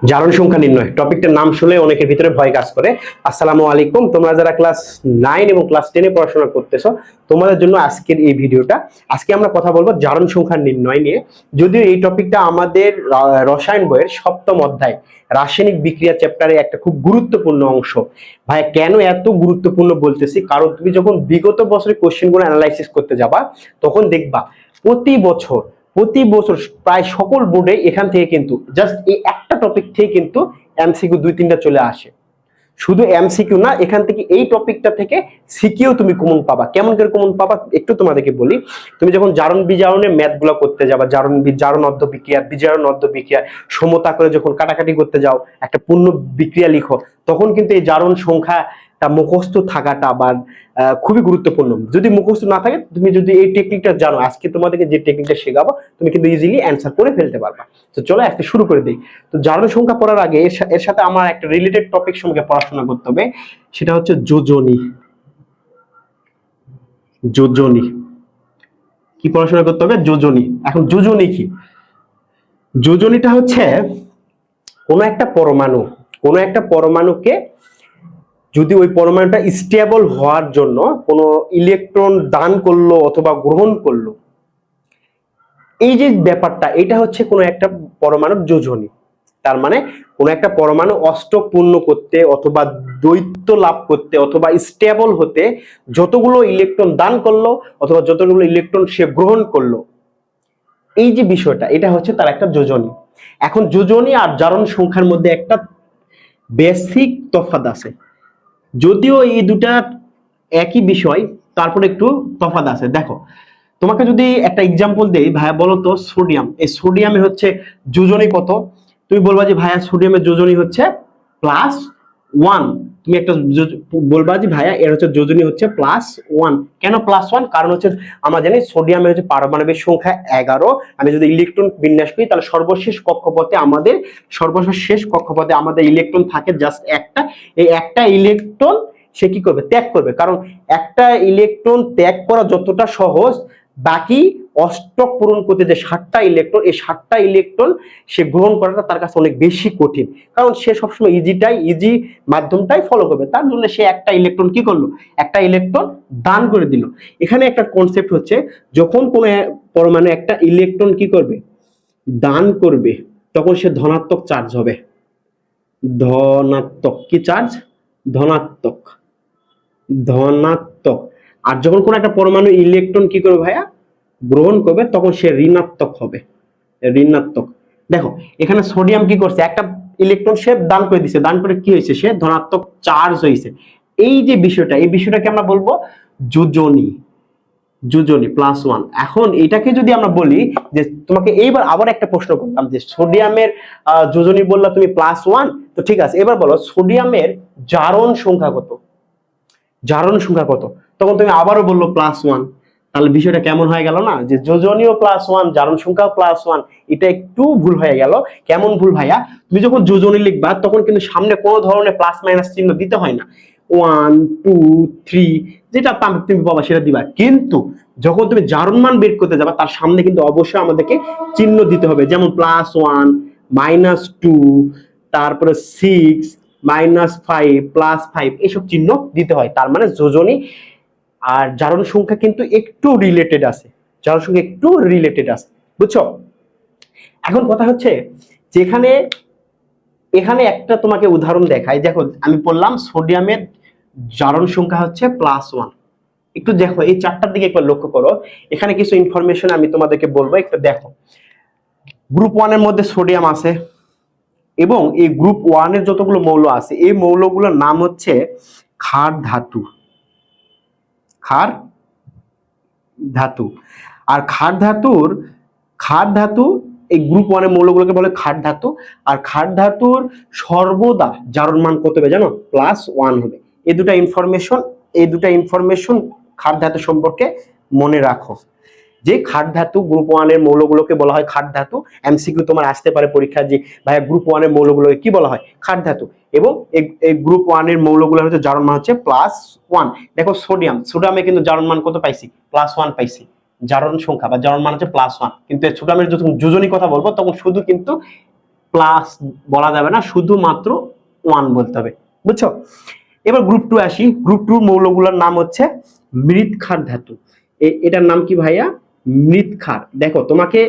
জারণ সংখ্যা নির্ণয় টপিকটার নাম শুনলে অনেকের ভিতরে ভয় কাজ করে। আসসালামু আলাইকুম, তোমরা যারা ক্লাস 9 এবং ক্লাস 10 এ পড়াশোনা করতেছো তোমাদের জন্য আজকের এই ভিডিওটা। আজকে আমরা কথা বলবো জারণ সংখ্যা নির্ণয় নিয়ে। যদিও এই টপিকটা আমাদের রসায়ন বইয়ের সপ্তম অধ্যায় রাসায়নিক বিক্রিয়া চ্যাপ্টারে একটা খুব গুরুত্বপূর্ণ অংশ। ভাই কেন এত গুরুত্বপূর্ণ বলতেছি, কারণ তুমি যখন বিগত বছরের কোশ্চেনগুলো অ্যানালাইসিস করতে যাবা তখন দেখবা প্রতি বছর প্রায় সকল বোর্ডে এখান থেকে কিন্তু জাস্ট এই একটা টপিক থেকে কিন্তু এমসিকিউ 2-3টা চলে আসে। শুধু এমসিকিউ না, এখান থেকে এই টপিকটা থেকে সিকিউ তুমি কমন পাবা। কেমন করে কমন পাবা একটু তোমাদেরকে বলি। তুমি যখন জারণ বিজারণের ম্যাথ গুলো করতে যাবা, জারণ অর্ধ বিক্রিয়া, বিজারণ অর্ধ বিক্রিয়া, সমতা করে যখন কাটাকাটি করতে যাও, একটা পূর্ণ বিক্রিয়া লিখো, তখন কিন্তু এই জারণ সংখ্যাটা মুখস্থ থাকাটা বা খুবই গুরুত্বপূর্ণ। যদি মুখস্থ না থাকে, তুমি যদি এই টেকনিকটা জানো, আজকে তোমাদেরকে যে টেকনিকটা শেখাবো তুমি কিন্তু ইজিলি অ্যান্সার করে ফেলতে পারবা। তো চলো আজকে শুরু করে দিই। তো জারণ সংখ্যা পড়ার আগে এর সাথে আমার একটা রিলেটেড টপিক সঙ্গে পড়াশোনা করতে হবে, সেটা হচ্ছে যোজনী। যোজনী কি পড়াশোনা করতে হবে? যোজনী। এখন যোজনী কি? যোজনীটা হচ্ছে কোনো একটা পরমাণুকে যদি ওই পরমাণুটা স্টেবল হওয়ার জন্য কোনো ইলেকট্রন দান করলো অথবা গ্রহণ করলো, এই যে ব্যাপারটা, এটা হচ্ছে কোনো একটা পরমাণুর যোজনী। তার মানে কোনো একটা পরমাণু অষ্টক পূর্ণ করতে অথবা দ্বৈত লাভ করতে অথবা স্টেবল হতে যতগুলো ইলেকট্রন দান করলো অথবা যতগুলো ইলেকট্রন সে গ্রহণ করলো, এই যে বিষয়টা, এটা হচ্ছে তার একটা যোজনী। এখন যোজনী আর জারণ সংখ্যার মধ্যে একটা বেসিক তফাৎ আছে। যদিও এই দুটা একই বিষয়, তারপরে একটু তফাৎ আছে। দেখো, তোমাকে যদি একটা এক্সাম্পল দেই, ভাইয়া বলো তো সোডিয়াম, এই সোডিয়ামের হচ্ছে যোজনী কত? তুমি বলবা যে ভাইয়া সোডিয়ামের যোজনী হচ্ছে +1। তুমি একটা বলবা যে ভাইয়া এর হচ্ছে যোজনী হচ্ছে +1। কেন +1? কারণ হচ্ছে আমরা জানি সোডিয়ামের হচ্ছে পারমাণবিক সংখ্যা 11। আমি যদি ইলেকট্রন বিন্যাস করি তাহলে সর্বশেষ কক্ষপথে আমাদের ইলেকট্রন থাকে জাস্ট একটা। এই একটা ইলেকট্রন সে কি করবে? ত্যাগ করবে। কারণ একটা ইলেকট্রন ত্যাগ করা যতটা সহজ, বাকি অষ্টক পূরণ করতে যে 7টা ইলেকট্রন, এই 7টা ইলেকট্রন সে গ্রহণ করাটা তার কাছে অনেক বেশি কঠিন। কারণ সে সবসময় ইজি মাধ্যমটাই ফলো করবে। তার জন্য সে একটা ইলেকট্রন কি করলো? একটা ইলেকট্রন দান করে দিল। এখানে একটা কনসেপ্ট হচ্ছে, যখন কোনো পরমাণু একটা ইলেকট্রন কি করবে? দান করবে, তখন সে ধনাত্মক চার্জ হবে। ধনাত্মক কি চার্জ? ধনাত্মক। আর যখন কোন একটা পরমাণু ইলেকট্রন কি করবে ভাইয়া? গ্রহণ করবে, তখন সে ঋণাত্মক হবে। ঋণাত্মক। দেখো এখানে সোডিয়াম কি করছে? একটা ইলেকট্রন সে দান করে দিছে, দান করে কি হয়েছে? সে ধনাত্মক চার্জ হয়েছে। এই যে বিষয়টা, এই বিষয়টাকে আমরা বলবো যোজনী। +1। এখন এটাকে যদি আমরা বলি যে, তোমাকে এইবার আবার একটা প্রশ্ন করতাম যে সোডিয়ামের যোজনী বললা তুমি +1, তো ঠিক আছে, এবার বলো সোডিয়ামের জারণ সংখ্যা কত? তখন তুমি আবারও বললো +1। তাহলে বিষয়টা কেমন হয়ে গেল না? যে যোজনীয় +1, জারণ সংখ্যাও +1। এটা একটু ভুল হয়ে গেল। কেমন ভুল ভাইয়া? তুমি যখন যোজনী লিখবা তখন কিন্তু সামনে কোনো ধরনের প্লাস মাইনাস চিহ্ন দিতে হয় না। 1 2 3 যেটা তুমি পাবা সেটা দিবা। কিন্তু যখন তুমি জারণ মান বের করতে যাবা, তার সামনে কিন্তু অবশ্যই আমাদেরকে চিহ্ন দিতে হবে। যেমন +1 -2, তারপরে 6 -5 +5, এসব চিহ্ন দিতে হয়। তার মানে যোজনী আর জারণ সংখ্যা কিন্তু একটু রিলেটেড আছে। বুঝছো? এখন কথা হচ্ছে, যেখানে এখানে একটা তোমাকে উদাহরণ দেখাই। দেখো, আমি বললাম সোডিয়ামের জারণ সংখ্যা হচ্ছে +1। একটু দেখো এই চারটার দিকে একবার লক্ষ্য করো। এখানে কিছু ইনফরমেশন আমি তোমাদেরকে বলবো, একটু দেখো। গ্রুপ 1 এর মধ্যে সোডিয়াম আছে, এবং এই গ্রুপ 1 এর যতগুলো মৌল আছে, এই মৌলগুলোর নাম হচ্ছে ক্ষার ধাতু। আর ক্ষার ধাতু এই গ্রুপ 1 এর মৌলগুলোকে বলে ক্ষার ধাতু। আর ক্ষার ধাতুর সর্বদা জারণ মান কত হবে জানো? +1 হবে। এই দুটা ইনফরমেশন ক্ষার ধাতু সম্পর্কে মনে রাখো, যে ক্ষার ধাতু গ্রুপ 1 এর মৌলগুলোকে বলা হয় ক্ষার ধাতু। এমসিকিউ তোমার আসতে পারে পরীক্ষা, যে ভাইয়া গ্রুপ 1 এর মৌলগুলোকে কি বলা হয়? ক্ষার ধাতু। এবং এই গ্রুপ 1 এর মৌলগুলোর হচ্ছে জারণ মান হচ্ছে +1। দেখো সোডিয়ামে কিন্তু জারণ মান কত পাইছি? +1 পাইছি। জারণ সংখ্যা বা জারণ মান হচ্ছে +1। কিন্তু সোডিয়ামের যখন যোজনী কথা বলবো তখন শুধু কিন্তু প্লাস বলা যাবে না, শুধুমাত্র 1 বলতে হবে, বুঝছো? এবার গ্রুপ 2 আসি। গ্রুপ 2 মৌলগুলোর নাম হচ্ছে মৃৎক্ষার ধাতু। এটার নাম কি ভাইয়া? মৃৎক্ষার। দেখো তোমাকে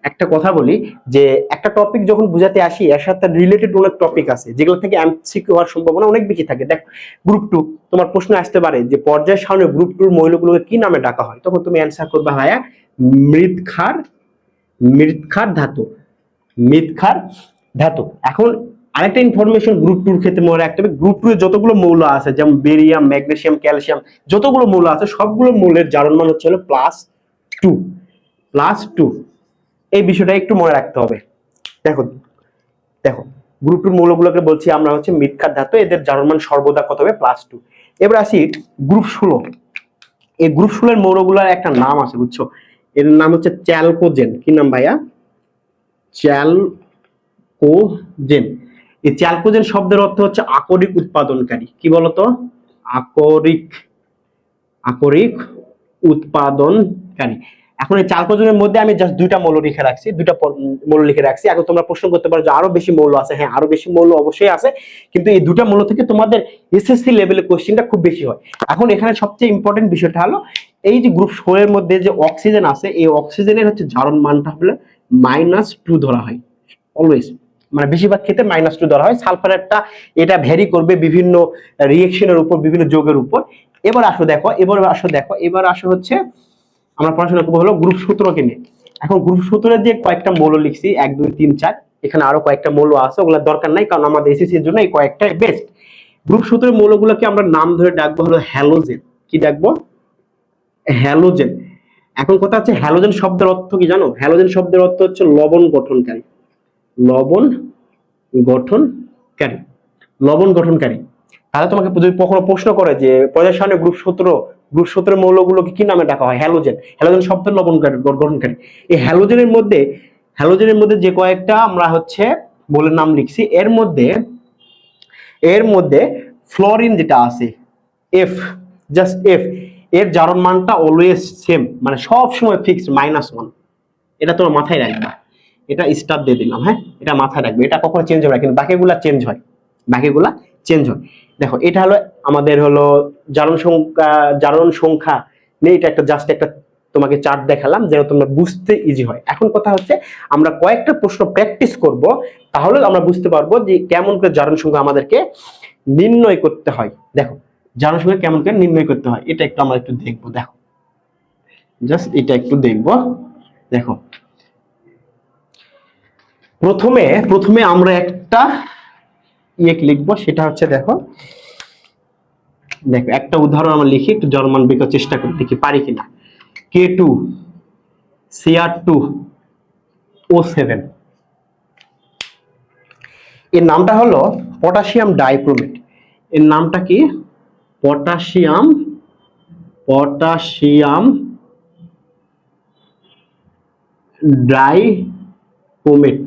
একটা কথা বলি, যে একটা টপিক যখন বুঝাতে আসি এর সাথে রিলেটেড অনেক টপিক আছে যেগুলো থেকে এমসিকিউ হওয়ার সম্ভাবনা অনেক বেশি থাকে। দেখো গ্রুপ 2 তোমার প্রশ্ন আসতে পারে যে পর্যায় সারণী গ্রুপ 2 মৌলগুলোকে কি নামে ডাকা হয়, তখন তুমি অ্যান্সার করবে ভাইয়া মৃৎক্ষার, মৃৎক্ষার ধাতু, মৃৎক্ষার ধাতু। এখন আরেকটা ইনফরমেশন গ্রুপ 2 ক্ষেত্রে মনে রাখতে হবে, গ্রুপ 2 এর যতগুলো মৌল আছে যেমন বেরিয়াম, ম্যাগনেসিয়াম, ক্যালসিয়াম, যতগুলো মৌল আছে সবগুলো মৌলের জারণ মান হচ্ছে হলো +2, +2। এই বিষয়টা একটু মনে রাখতে হবে। দেখো দেখো গ্রুপ 2 মৌলগুলোকে বলছি আমরা হচ্ছে মৃৎক্ষার ধাতু, এদের জারণ মান সর্বদা কত হবে? +2। এবার আসি গ্রুপ 16। এই গ্রুপ 16 এর মৌলগুলোর একটা নাম আছে, বুঝছো? এর নাম হচ্ছে চ্যালকোজেন। কি নাম ভাইয়া? চ্যালকোজেন। এই চ্যালকোজেন শব্দের অর্থ হচ্ছে আকরিক উৎপাদনকারী। কি বলতো? আকরিক, আকরিক উৎপাদনকারী। এখন এই চ্যালকোজেনের মধ্যে আমি জাস্ট দুইটা মৌল লিখে রাখছি, মৌল লিখে রাখছি। এখন তোমরা প্রশ্ন করতে পারো যে আরো বেশি মৌল আছে। হ্যাঁ, আরো বেশি মৌল অবশ্যই আছে, কিন্তু এই দুটা মৌল থেকে তোমাদের এসএসসি লেভেলের কোশ্চেনটা খুব বেশি হয়। এখন এখানে সবচেয়ে ইম্পর্টেন্ট বিষয়টা হলো এই যে গ্রুপ 16 এর মধ্যে যে অক্সিজেন আছে, এই অক্সিজেনের হচ্ছে জারণ মানটা হলো -2 ধরা হয় অলওয়েজ, মানে বেশিরভাগ ক্ষেত্রে -2 ধরা হয়। সালফারেরটা এটা ভ্যারি করবে বিভিন্ন রিঅ্যাকশনের উপর, বিভিন্ন যৌগের উপর। এবার আসো হচ্ছে আমরা পড়াশোনা করবো হলো গ্রুপ 17 কে নিয়ে। এখন গ্রুপ 17 যে কয়েকটা মৌল লিখছি 1 2 3 4, এখানে আরো কয়েকটা মৌল আছে, ওগুলা দরকার নাই, কারণ আমাদের এসএসসি এর জন্য এই কয়েকটাই বেস্ট। গ্রুপ 17 মৌলগুলোকে আমরা নাম ধরে ডাকবো হলো হ্যালোজেন। কি ডাকবো? হ্যালোজেন। এখন কথা হচ্ছে হ্যালোজেন শব্দের অর্থ কি জানো? হ্যালোজেন শব্দের অর্থ হচ্ছে লবণ গঠনকারী, লবণ গঠনকারী, লবণ গঠনকারী। তাহলে তোমাকে যদি কখনো প্রশ্ন করে যে পর্যায় সারণী গ্রুপ 17 মৌলগুলোকে কি নামে ডাকা হয়? হ্যালোজেন। হ্যালোজেন শব্দ লবণ গঠনকারী। এই হ্যালোজেনের মধ্যে যে কয়েকটা আমরা হচ্ছে মৌলের নাম লিখছি, এর মধ্যে ফ্লোরিন যেটা আছে এফ, জাস্ট এফ, এর জারণ মানটা অলওয়েজ সেম, মানে সব সময় ফিক্সড -1। এটা তোমার মাথায় রাখবা, এটা স্টার দিয়ে দিলাম। হ্যাঁ, এটা মাথায় রাখবে, এটা কখনো চেঞ্জ হবে না, কিন্তু বাকিগুলা চেঞ্জ হয়, বাকিগুলা চেঞ্জ হয়। দেখো এটা হলো আমাদের হলো জারণ সংখ্যা নিয়ে এটা একটা জাস্ট একটা তোমাকে চার্ট দেখালাম যেন তোমরা বুঝতে ইজি হয়। এখন কথা হচ্ছে আমরা কয়েকটা প্রশ্ন প্র্যাকটিস করব, তাহলে আমরা বুঝতে পারবো যে কেমন করে জারণ সংখ্যা আমাদেরকে নির্ণয় করতে হয়। দেখো জারণ সংখ্যা কেমন করে নির্ণয় করতে হয় এটা একটু আমরা একটু দেখবো। দেখো জাস্ট এটা একটু দেখবো। দেখো প্রথমে আমরা একটা লিখবো, সেটা হচ্ছে দেখো একটা উদাহরণ আমরা লিখি, একটু জারণ মান বের করার চেষ্টা করি, দেখি পারি কিনা। K2Cr2O7, এর নামটা হলো পটাশিয়াম ডাইক্রোমেট। এর নামটা কি? Potassium dichromate.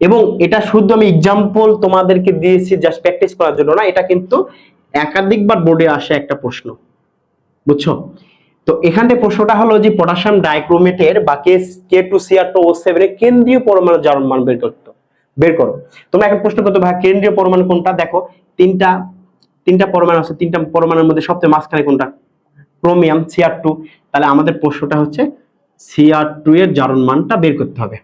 এবং এটা শুধু আমি এক্সাম্পল তোমাদেরকে দিয়েছি জাস্ট প্র্যাকটিস করার জন্য না, এটা কিন্তু একাধিকবার বোর্ডে আসে একটা প্রশ্ন, বুঝছো? তো এখানে প্রশ্নটা হলো যে পটাশিয়াম ডাইক্রোমেটের বা K2Cr2O7 এর কেন্দ্রীয় পরমাণু জারণ মান বের করো। তোমরা এখন প্রশ্ন করতে ভাই কেন্দ্রীয় পরমাণু কোনটা? দেখো তিনটা পরমাণু আছে, তিনটা পরমাণুর মধ্যে সবচেয়ে মাঝখানে কোনটা? Chromium Cr2। তাহলে আমাদের প্রশ্নটা হচ্ছে Cr2 এর জারণ মানটা বের করতে হবে।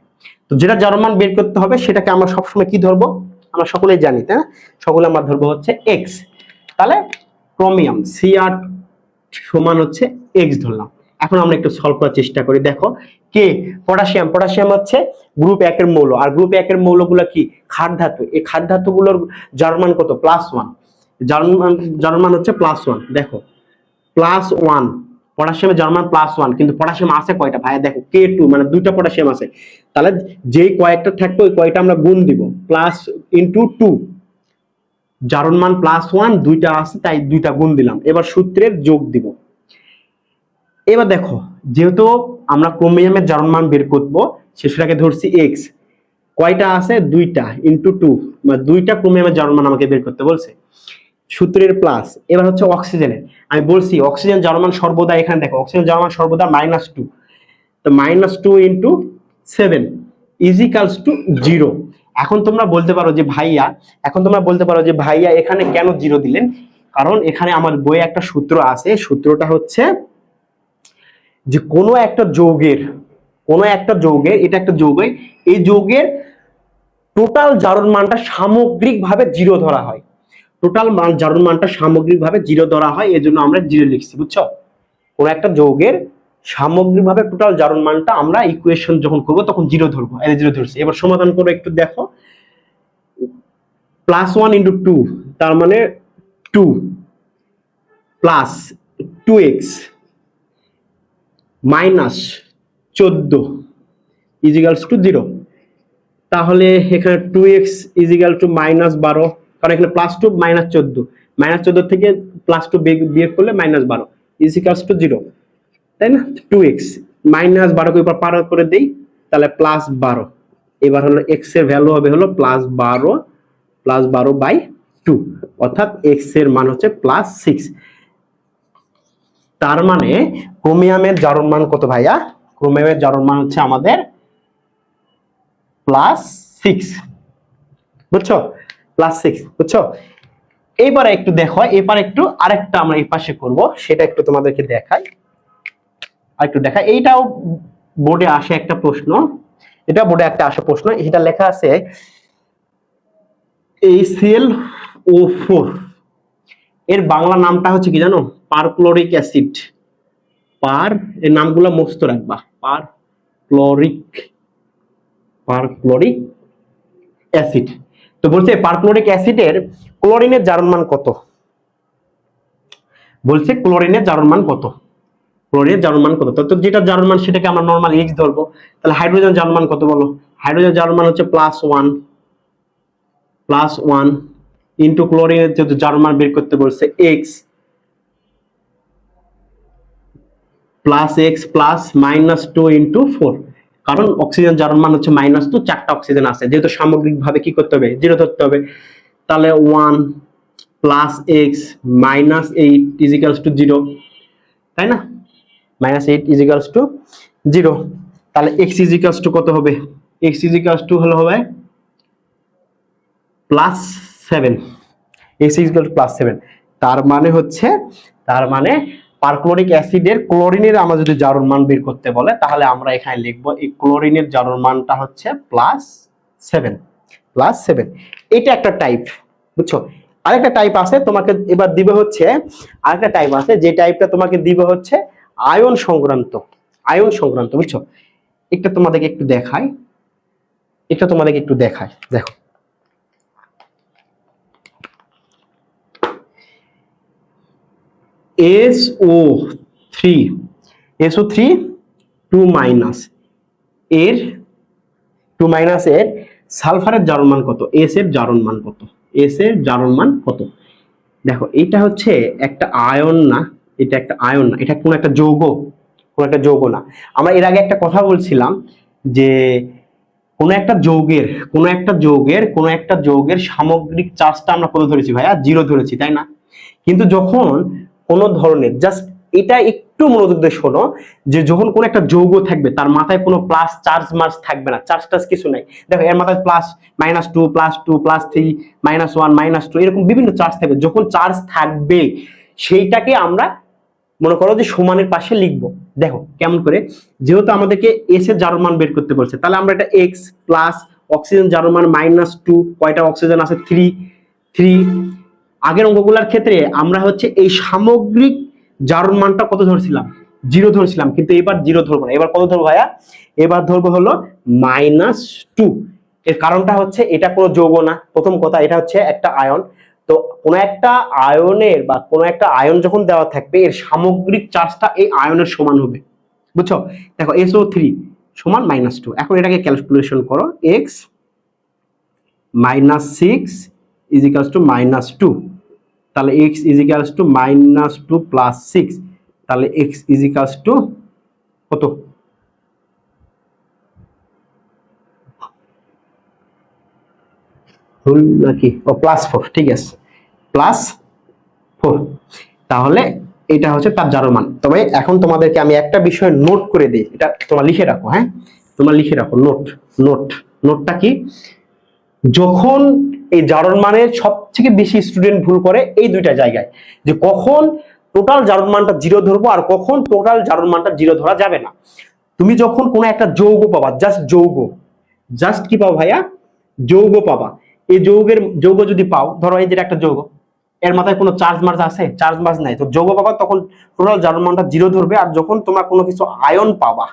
তো যেটা জারণ মান বের করতে হবে সেটাকে আমরা সবসময় কি ধরবো? আমরা সকলেই জানি, তাই না? সকলে আমরা ধরবো হচ্ছে x। তাহলে ক্রোমিয়াম Cr সমান হচ্ছে x ধরলাম। এখন আমরা একটু সলভ করার চেষ্টা করি। দেখো কে পটাশিয়াম হচ্ছে গ্রুপ 1 এর মৌল, আর গ্রুপ 1 এর মৌলগুলো কি? ক্ষার ধাতু। এই ক্ষার ধাতুগুলোর জারণ মান কত? +1। জারণ মান হচ্ছে +1। দেখো +1, পটাশিয়ামের জারণ মান +1, কিন্তু পটাশিয়াম আছে কয়টা ভাইয়া? দেখো K2, মানে দুইটা পটাশিয়াম আছে, তাহলে যেই কয়েকটা থাকবে ওই কয়টা আমরা গুণ দিব, +2। জারণ মান +1, দুইটা আছে তাই দুইটা গুণ দিলাম। এবার সূত্রের যোগ দিব। এবার দেখো যেহেতু আমরা ক্রোমিয়ামের জারণ মান বের করব, সেটাকে ধরছি x, কয়টা আছে? দুইটা, × 2, মানে দুইটা ক্রোমিয়ামের জারণ মান আমাকে বের করতে বলছে, সূত্রের প্লাস। এবার হচ্ছে অক্সিজেনের, আমি বলছি অক্সিজেন জারণ মান সর্বদা, এখানে দেখো অক্সিজেন জারণ মান সর্বদা -2, তো -2 × 7 ইজিক্যালস টু 0। এখন তোমরা বলতে পারো যে ভাইয়া এখানে কেন 0 দিলেন? কারণ এখানে আমার বইয়ে একটা সূত্র আছে, সূত্রটা হচ্ছে যে কোনো একটা যৌগের এটা একটা যৌগ, এই যৌগের টোটাল জারণ মানটা সামগ্রিকভাবে 0 ধরা হয়। এজন্য আমরা 0 লিখছি, বুঝছো? কোন একটা যৌগের সামগ্রিকভাবে টোটাল জারণ মানটা আমরা ইকুয়েশন যখন করব তখন 0 ধরবো। এই 0 ধরছি। এবার সমাধান করে একটু দেখো। +1 × 2 তার মানে 2 প্লাস 2x মাইনাস 14 ইজিক্যালস টু 0। তাহলে এখানে 2x ইজিক্যাল টু -12, কারণ এখানে +2 -14, -14 থেকে +2 বিয়োগ করলে -12 ইজিক্যালস টু 0, তাই না? 2x -12 কে এবার পার করে দেই, তাহলে +12। এবার হলো x এর ভ্যালু হবে হলো +12/2, অর্থাৎ x এর মান হচ্ছে +6। তার মানে ক্রোমিয়ামের জারণ মান কত ভাইয়া? ক্রোমিয়ামের জারণ মান হচ্ছে আমাদের +6, বুঝছো? +6, বুঝছো? এবারে একটু দেখো, আরেকটা আমরা এই পাশে করব, সেটা একটু তোমাদেরকে দেখাই। এইটাও বোর্ডে আসে একটা প্রশ্ন, এটা লেখা আছে HClO4 এর বাংলা নামটা হচ্ছে কি জানো? Perchloric acid. এর নামগুলো মস্ত রাখবা। Perchloric acid. তো বলছে পারক্লোরিক অ্যাসিডের ক্লোরিনের জারণ মান কত? ক্লোরিনের জারণ মান কত? তো যেটা জারণ মান সেটাকে আমরা নরমাল X ধরবো। তাহলে হাইড্রোজেন জারণ মান কত বলো? হাইড্রোজেন জারণ মান হচ্ছে +1 ইনটু ক্লোরিনের যেহেতু জারণ মান বের করতে বলছে X +X প্লাস -2 × 4, কারণ অক্সিজেন জারণ মান হচ্ছে -2, 4টা অক্সিজেন আছে, যেহেতু সামগ্রিকভাবে কি করতে হবে? 0 ধরতে হবে। তাহলে 1 + x -8 = 0, তাই না? -8 = 0। তাহলে x = কত হবে? x হলো হবে +7। x +7। তার মানে পারক্লোরিক অ্যাসিডের ক্লোরিনের আমরা যদি জারণ মান বের করতে বলে, তাহলে আমরা এখানে লিখব এই ক্লোরিনের জারণ মানটা হচ্ছে +7। এটা একটা টাইপ, বুঝছো? আরেকটা টাইপ আছে, তোমাকে এবার দিবে হচ্ছে যে টাইপটা তোমাকে দিবে হচ্ছে আয়ন সংক্রান্ত, বুঝছো? এটা তোমাদেরকে একটু দেখাই, দেখো। SO3 2- এর সালফারের জারণ মান কত? S এর জারণ মান কত? দেখো, এটা হচ্ছে একটা আয়ন না, এটা কোন একটা যৌগ না। আমরা এর আগে একটা কথা বলছিলাম যে কোন একটা যৌগের সামগ্রিক চার্জটা আমরা কত ধরেছি ভাইয়া? 0 ধরেছি, তাই না? কিন্তু যখন কোন ধরনের, জাস্ট এটা একটু মনোযোগ দিয়ে শোনো, যে যখন কোন একটা যৌগ থাকবে তার মাথায় কোনো প্লাস চার্জ মার্জ থাকবে না, চার্জ কিছু নাই। দেখো, এর মাথায় +2 +2 +3 -1 -2 এরকম বিভিন্ন চার্জ থাকবে। যখন চার্জ থাকবে সেইটাকে আমরা মনে করো যে সমানের পাশে লিখবো। দেখো কেমন করে, যেহেতু আমাদেরকে এস এর জারণ মান বের করতে বলছে, তাহলে আমরা এটা x প্লাস অক্সিজেন জারণ মান -2, কয়টা অক্সিজেন আছে? 3। আগের অঙ্কগুলোর ক্ষেত্রে আমরা হচ্ছে এই সামগ্রিক জারণ মানটা কত ধরছিলাম? 0 ধরছিলাম, কিন্তু এবার 0 ধরবো না। এবার কত ধরবো ভাইয়া? এবার ধরবো হলো -2। এর কারণটা হচ্ছে এটা কোনো যৌগ না, প্রথম কথা, এটা হচ্ছে একটা আয়ন। তো কোন একটা আয়নের বা কোন একটা আয়ন যখন দেওয়া থাকবে, এর সামগ্রিক চার্জটা এই আয়নের সমান হবে, বুঝছো? দেখো, SO3 সমান -2। এখন এটাকে ক্যালকুলেশন করো, x -6 = -2, তাহলে x -2 + 6, তাহলে x কত? নাকি +4, ঠিক আছে, +4। তাহলে এটা হচ্ছে তার জারণ মান। তবে এখন তোমাদেরকে আমি একটা বিষয় নোট করে দিই, এটা তোমরা লিখে রাখো, হ্যাঁ? তোমরা লিখে রাখো নোট। নোট নোটটা কি, যখন এই জারণ মানের সব থেকে বেশি স্টুডেন্ট ভুল করে এই দুইটা জায়গায়, যে কখন টোটাল জারণ মানটা জিরো ধরবো আর কখন টোটাল জারণ মানটা জিরো ধরা যাবে না। তুমি যখন কোনো একটা যৌগ পাবা, জাস্ট যৌগ, জাস্ট কি পাও ভাইয়া, যৌগ পাবা। এই যৌগ যদি পাও, ধরো এই যে একটা যৌগ, এর মাথায় কোনো চার্জ মার্জ আছে? চার্জ মার্জ নাই, তো যৌগ পাবা তখন টোটাল জারণ মানটা জিরো ধরবে। আর যখন তোমরা কোনো কিছু আয়ন পাবা,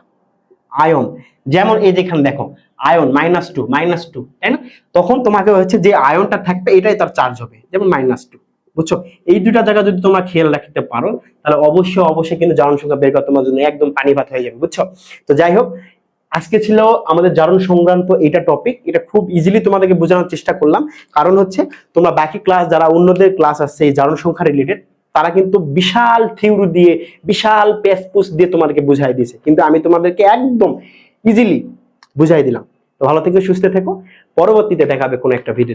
আয়ন, যেমন এই যেখানে দেখো আয়ন -2 -2, তাই না, তখন তোমাকে হচ্ছে যে আয়নটা থাকবে এটাই তার চার্জ হবে, যেমন -2, বুঝছো? এই দুইটা জায়গা যদি তোমরা খেয়াল রাখতে পারো তাহলে অবশ্যই কিন্তু জারণ সংখ্যা বের করা তোমার জন্য একদম পানি ভাত হয়ে যাবে, বুঝছো? তো যাই হোক, আজকে ছিল আমাদের জারণ সংক্রান্ত এটা টপিক। এটা খুব ইজিলি তোমাদেরকে বোঝানোর চেষ্টা করলাম, কারণ হচ্ছে তোমরা বাকি ক্লাস যারা অন্যদের ক্লাস আছে এই জারণ সংখ্যা রিলেটেড, তারা কিন্তু বিশাল থিওরি দিয়ে, বিশাল পেসপুস দিয়ে তোমাদেরকে বুঝাই দিয়েছে, কিন্তু আমি তোমাদেরকে একদম ইজিলি বুঝাই দিলাম। তো ভালো থেকো, সুস্থ থেকো, পরবর্তীতে দেখাবে কোনো একটা ভিডিও।